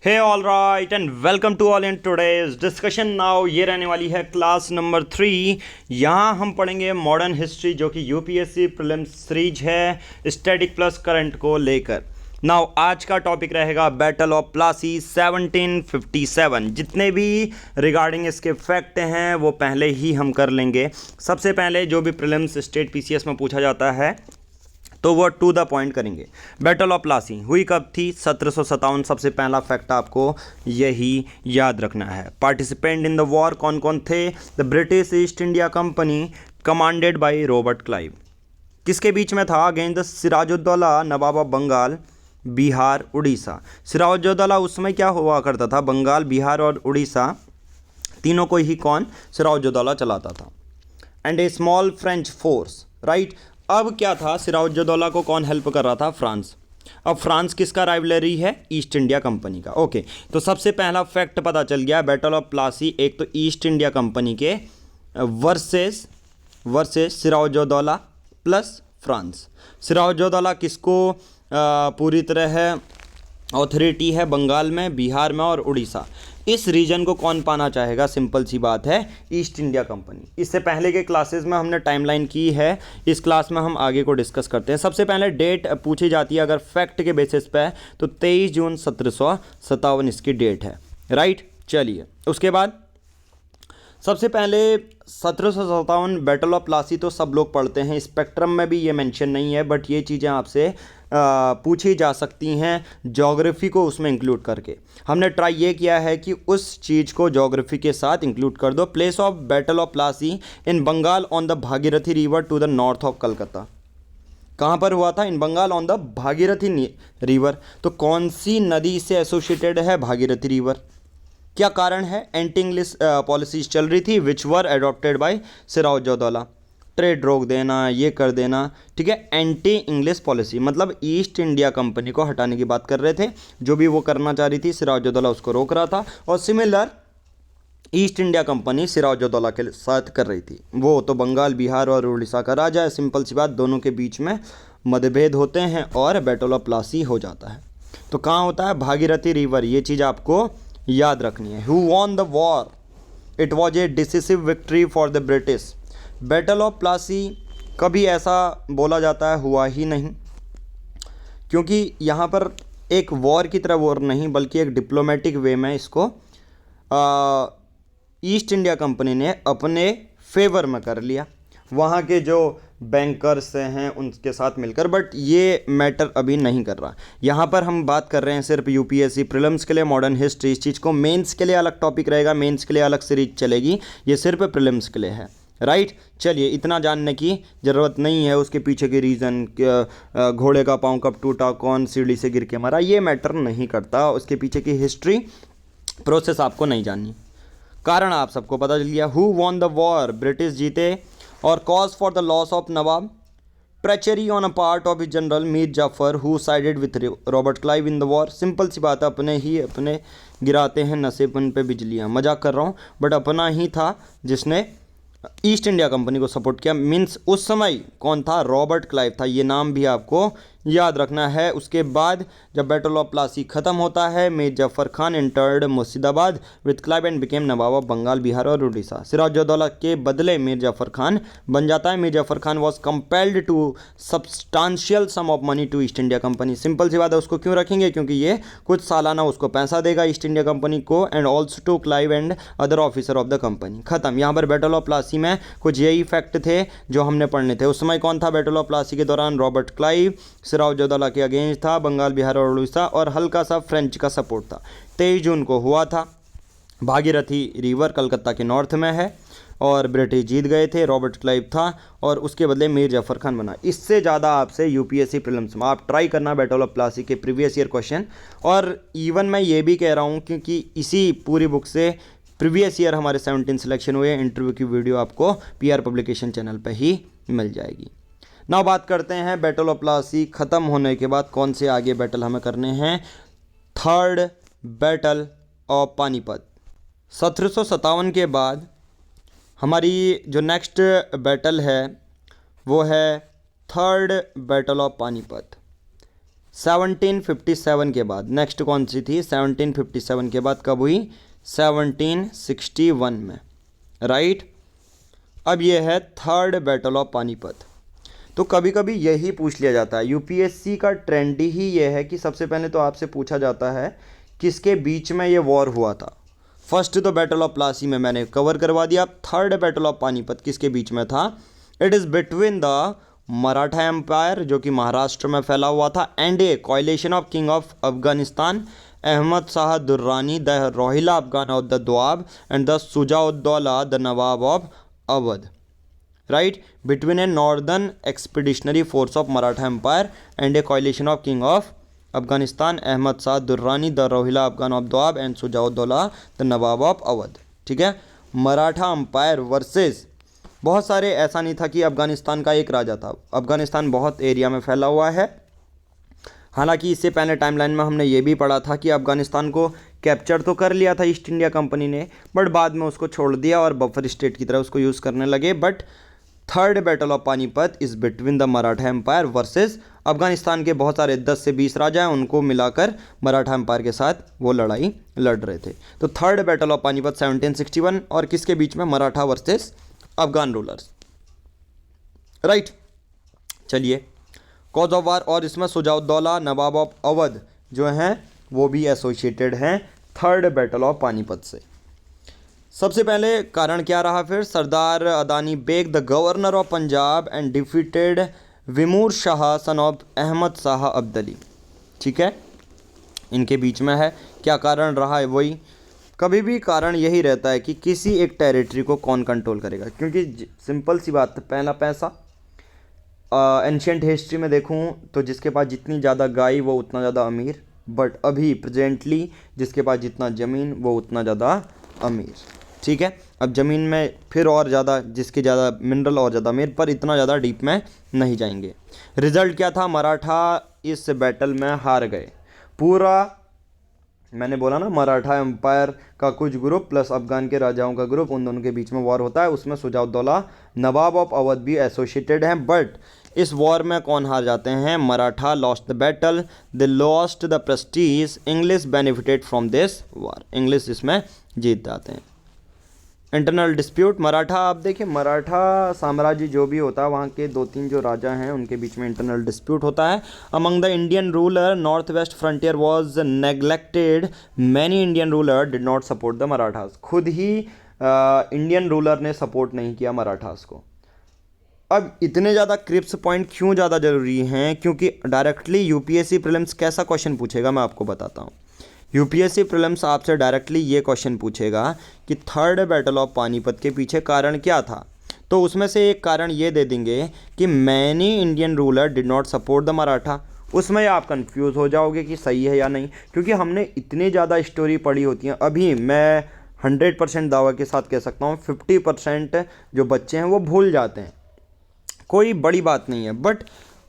Hey all right and welcome to all in today's discussion. Now ये रहने वाली है क्लास नंबर 3। यहाँ हम पढ़ेंगे मॉडर्न हिस्ट्री जो कि यूपीएससी प्रीलिम्स सीरीज है स्टैटिक प्लस करंट को लेकर। नाउ आज का टॉपिक रहेगा बैटल ऑफ प्लासी 1757। जितने भी रिगार्डिंग इसके फैक्ट हैं वो पहले ही हम कर लेंगे। सबसे पहले जो भी प्रीलिम्स स्टेट पीसीएस में पूछा जाता है तो वो टू द पॉइंट करेंगे। बैटल ऑफ प्लासी हुई कब थी? 1757। सबसे पहला फैक्ट आपको यही याद रखना है। पार्टिसिपेंट इन द वॉर कौन कौन थे? The British East India Company commanded by Robert Clive. किसके बीच में था? Against the Sirajuddaulah nawab of Bengal, Bihar, Orissa. Sirajuddaulah उस समय क्या हुआ करता था? बंगाल, बिहार और उड़ीसा तीनों को ही कौन? सिराजुद्दौला चलाता था। And A small French force, right. अब क्या था? सिराजुद्दौला को कौन हेल्प कर रहा था? फ्रांस। अब फ्रांस किसका राइवलरी है? ईस्ट इंडिया कंपनी का। ओके, तो सबसे पहला फैक्ट पता चल गया। बैटल ऑफ प्लासी एक तो ईस्ट इंडिया कंपनी के versus Sirajuddaulah plus France. Sirajuddaulah किसको पूरी तरह ऑथोरिटी है? बंगाल में, बिहार में और उड़ीसा। इस रीजन को कौन पाना चाहेगा? सिंपल सी बात है, ईस्ट इंडिया कंपनी। इससे पहले के क्लासेस में हमने टाइमलाइन की है, इस क्लास में हम आगे को डिस्कस करते हैं। सबसे पहले डेट पूछी जाती है अगर फैक्ट के बेसिस पे तो 23 जून 1757 इसकी डेट है, राइट। चलिए उसके बाद सबसे पहले 1757 बैटल ऑफ प्लासी तो सब लोग पढ़ते हैं, स्पेक्ट्रम में भी ये मेंशन नहीं है, बट ये चीज़ें आपसे पूछी जा सकती हैं ज्योग्राफी को उसमें इंक्लूड करके। हमने ट्राई ये किया है कि उस चीज़ को ज्योग्राफी के साथ इंक्लूड कर दो। Place of battle of Plassey in Bengal on the Bhagirathi river to the north of Calcutta. कहाँ पर हुआ था? In Bengal on the Bhagirathi river. तो कौन सी नदी से एसोसिएटेड है भागीरथी रिवर? क्या कारण है? एंटी इंग्लिश पॉलिसीज चल रही थी विच वर एडॉप्टेड बाय सिराजुद्दौला। ट्रेड रोक देना, ये कर देना, ठीक है। एंटी इंग्लिश पॉलिसी मतलब ईस्ट इंडिया कंपनी को हटाने की बात कर रहे थे। जो भी वो करना चाह रही थी सिराजुद्दौला उसको रोक रहा था, और similar East India Company Sirajuddaulah के साथ कर रही थी। वो तो बंगाल, बिहार और उड़ीसा का राजा है। सिंपल सी बात, दोनों के बीच में मतभेद होते हैं और बैटल ऑफ प्लासी हो जाता है। तो कहाँ होता है? भागीरथी रिवर। ये चीज़ आपको याद रखनी है। Who won the war? It was a decisive victory for the British. Battle of Plassey कभी ऐसा बोला जाता है हुआ ही नहीं, क्योंकि यहाँ पर एक वॉर की तरह वॉर नहीं बल्कि एक डिप्लोमेटिक वे में इसको ईस्ट इंडिया कंपनी ने अपने फेवर में कर लिया, वहाँ के जो बैंकर्स हैं उनके साथ मिलकर। बट ये मैटर अभी नहीं कर रहा। यहाँ पर हम बात कर रहे हैं सिर्फ यूपीएससी प्रीलिम्स के लिए मॉडर्न हिस्ट्री। इस चीज़ को मेंस के लिए अलग टॉपिक रहेगा, मेंस के लिए अलग सीरीज चलेगी, ये सिर्फ प्रीलिम्स के लिए है, राइट। चलिए, इतना जानने की ज़रूरत नहीं है उसके पीछे के रीज़न, घोड़े का पाँव कब टूटा, कौन सीढ़ी से गिर के मरा, ये मैटर नहीं करता। उसके पीछे की हिस्ट्री प्रोसेस आपको नहीं जाननी। कारण आप सबको पता चल गया। Who won the war? British जीते। और cause for the loss of nawab? Treachery on a part of his general Mir Jafar who sided with Robert Clive in the war. Simple सी बात है, अपने गिराते हैं नसेबन पे बिजलियाँ। मजाक कर रहा हूँ, बट अपना ही था जिसने ईस्ट इंडिया कंपनी को सपोर्ट किया। मीन्स उस समय कौन था? रॉबर्ट क्लाइव था। ये नाम भी आपको याद रखना है। उसके बाद जब बैटल ऑफ प्लासी खत्म होता है, Mir Jafar Khan entered Murshidabad with Clive and became nawab of Bengal, Bihar और उड़ीसा। सिराजुद्दौला के बदले मीर जफर खान बन जाता है। Mir Jafar Khan was compelled to substantial sum of money to East India company. Simple सी बात है, उसको क्यों रखेंगे? क्योंकि ये कुछ सालाना उसको पैसा देगा ईस्ट इंडिया कंपनी को, and also to Clive and other officer of the company. खत्म। यहाँ पर बैटल ऑफ प्लासी में कुछ यही फैक्ट थे जो हमने पढ़ने थे। उस समय कौन था बैटल ऑफ प्लासी के दौरान? रॉबर्ट क्लाइव सिराजुद्दौला के अगेंस्ट था, बंगाल, बिहार और उड़ीसा, और हल्का सा फ्रेंच का सपोर्ट था। 23 जून को हुआ था। भागीरथी रिवर कलकत्ता के नॉर्थ में है और ब्रिटिश जीत गए थे। रॉबर्ट क्लाइव था और उसके बदले मीर जफर खान बना। इससे ज़्यादा आपसे यूपीएससी प्रीलिम्स में आप ट्राई करना बैटल ऑफ प्लासी के प्रीवियस ईयर क्वेश्चन। और इवन मैं ये भी कह रहा हूँ क्योंकि इसी पूरी बुक से प्रीवियस ईयर हमारे 17 सिलेक्शन हुए। इंटरव्यू की वीडियो आपको पीआर पब्लिकेशन चैनल पर ही मिल जाएगी। नाउ बात करते हैं बैटल ऑफ प्लासी ख़त्म होने के बाद कौन से आगे बैटल हमें करने हैं। Third battle of Panipat. 1757 के बाद हमारी जो नेक्स्ट बैटल है वो है थर्ड बैटल ऑफ पानीपत। 1757 के बाद। नेक्स्ट कौन सी थी? 1757 के बाद कब हुई? 1761 में, राइट। अब ये है थर्ड बैटल ऑफ पानीपत। तो कभी कभी यही पूछ लिया जाता है, यूपीएससी का ट्रेंड ही ये है कि सबसे पहले तो आपसे पूछा जाता है किसके बीच में ये वॉर हुआ था। फर्स्ट तो बैटल ऑफ प्लासी में मैंने कवर करवा दिया, थर्ड बैटल ऑफ पानीपत किसके बीच में था? It is between the Maratha empire जो कि महाराष्ट्र में फैला हुआ था and a coalition of king of Afghanistan Ahmad Shah Durrani the Rohilla Afghan of the Doab and the Shuja-ud-Daula the nawab of Awadh, right, between a northern expeditionary force of Maratha Empire and a coalition of king of Afghanistan Ahmad Shah Durrani the Rohilla Afghan of Doab and Sujaudullah the Nawab of Awadh। ठीक है, Maratha umpire versus बहुत सारे, ऐसा नहीं था कि अफगानिस्तान का एक राजा था, अफगानिस्तान बहुत एरिया में फैला हुआ है। हालांकि इससे पहले टाइमलाइन में हमने ये भी पढ़ा था कि अफगानिस्तान को कैप्चर तो कर लिया था ईस्ट इंडिया कंपनी ने, बट बाद में उसको छोड़ दिया और बफर स्टेट की तरह उसको यूज़ करने लगे। But third battle of Panipat is between the Maratha empire versus Afghanistan के बहुत सारे 10 से 20 राजा हैं, उनको मिलाकर मराठा एम्पायर के साथ वो लड़ाई लड़ रहे थे। तो थर्ड बैटल ऑफ पानीपत 1761 और किसके बीच में? Maratha versus Afghan rulers, right. चलिए, कॉज ऑफ वार, और इसमें सुजाउद्दौला नवाब ऑफ अवध जो हैं वो भी एसोसिएटेड हैं थर्ड बैटल ऑफ पानीपत से। सबसे पहले कारण क्या रहा फिर? Sardar Adina Beg the governor of Punjab and defeated Timur Shah son of Ahmad Shah Abdali. ठीक है, इनके बीच में है। क्या कारण रहा है? वही, कभी भी कारण यही रहता है कि किसी एक टेरिटरी को कौन कंट्रोल करेगा, क्योंकि सिंपल सी बात है, पहला पैसा। एंशियंट हिस्ट्री में देखूं तो जिसके पास जितनी ज़्यादा गाय वो उतना ज़्यादा अमीर, बट अभी प्रेजेंटली जिसके पास जितना ज़मीन वो उतना ज़्यादा अमीर। ठीक है, अब ज़मीन में फिर और ज़्यादा, जिसके ज़्यादा मिनरल और ज़्यादा अमीर, पर इतना ज़्यादा डीप में नहीं जाएंगे। रिजल्ट क्या था? मराठा इस बैटल में हार गए। पूरा मैंने बोला ना, मराठा एम्पायर का कुछ ग्रुप प्लस अफगान के राजाओं का ग्रुप, उन दोनों के बीच में वॉर होता है। उसमें सुजाउद्दौला नवाब ऑफ अवध भी एसोसिएटेड हैं, बट इस वॉर में कौन हार जाते हैं? Maratha lost the battle, they lost the Prestige, English benefited from this war, English इसमें जीत जाते हैं। इंटरनल डिस्प्यूट, मराठा, आप देखिए मराठा साम्राज्य जो भी होता है वहाँ के 2-3 जो राजा हैं उनके बीच में इंटरनल डिस्प्यूट होता है। Among the Indian ruler north west frontier was neglected, many Indian ruler did not support the Marathas. खुद ही इंडियन रूलर ने सपोर्ट नहीं किया मराठास को। अब इतने ज़्यादा क्रिप्स पॉइंट क्यों ज़्यादा ज़रूरी हैं? क्योंकि डायरेक्टली यूपीएससी प्रीलिम्स कैसा क्वेश्चन पूछेगा मैं आपको बताता हूँ। यूपीएससी प्रीलिम्स आपसे डायरेक्टली ये क्वेश्चन पूछेगा कि थर्ड बैटल ऑफ पानीपत के पीछे कारण क्या था, तो उसमें से एक कारण ये दे देंगे कि many Indian ruler did not support the Maratha. उसमें आप कंफ्यूज हो जाओगे कि सही है या नहीं, क्योंकि हमने इतनी ज़्यादा स्टोरी पढ़ी होती हैं। अभी मैं 100% दावा के साथ कह सकता हूँ 50% जो बच्चे हैं वो भूल जाते हैं। कोई बड़ी बात नहीं है, बट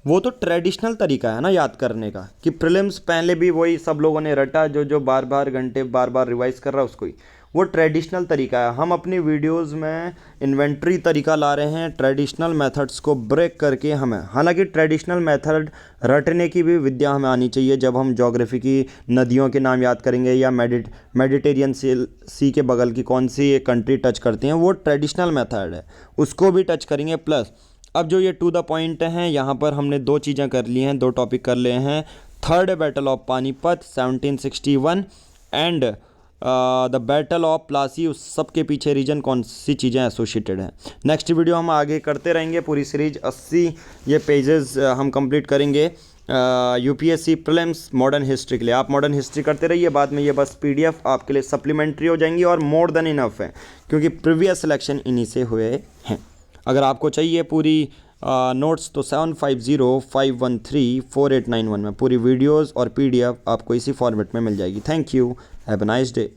वो तो ट्रेडिशनल तरीका है ना याद करने का, कि प्रीलिम्स पहले भी वही सब लोगों ने रटा, जो बार बार घंटे बार बार रिवाइज कर रहा है उसको ही, वो ट्रेडिशनल तरीका है। हम अपनी वीडियोस में इन्वेंट्री तरीका ला रहे हैं, ट्रेडिशनल मेथड्स को ब्रेक करके हमें, हालांकि ट्रेडिशनल मेथड रटने की भी विद्या हमें आनी चाहिए। जब हम ज्योग्राफी की नदियों के नाम याद करेंगे या मेडिटेरियन सी के बगल की कौन सी कंट्री टच करती हैं, वो ट्रेडिशनल मेथड है, उसको भी टच करेंगे। प्लस अब जो ये टू द पॉइंट हैं, यहाँ पर हमने 2 चीज़ें कर ली हैं, 2 टॉपिक कर लिए हैं। Third battle of Panipat 1761 and the battle of Plassey, उस सब के पीछे रीजन कौन सी चीज़ें एसोसिएटेड हैं। नेक्स्ट वीडियो हम आगे करते रहेंगे, पूरी सीरीज 80 ये पेजेस हम कंप्लीट करेंगे यूपीएससी प्रीलिम्स मॉडर्न हिस्ट्री के लिए। आप मॉडर्न हिस्ट्री करते रहिए, बाद में ये बस पीडीएफ आपके लिए सप्लीमेंट्री हो जाएंगी और मोर देन इनफ है, क्योंकि प्रीवियस सिलेक्शन इन्हीं से हुए हैं। अगर आपको चाहिए पूरी नोट्स तो 7505134891 में पूरी वीडियोस और पीडीएफ आपको इसी फॉर्मेट में मिल जाएगी। Thank you, have a nice day.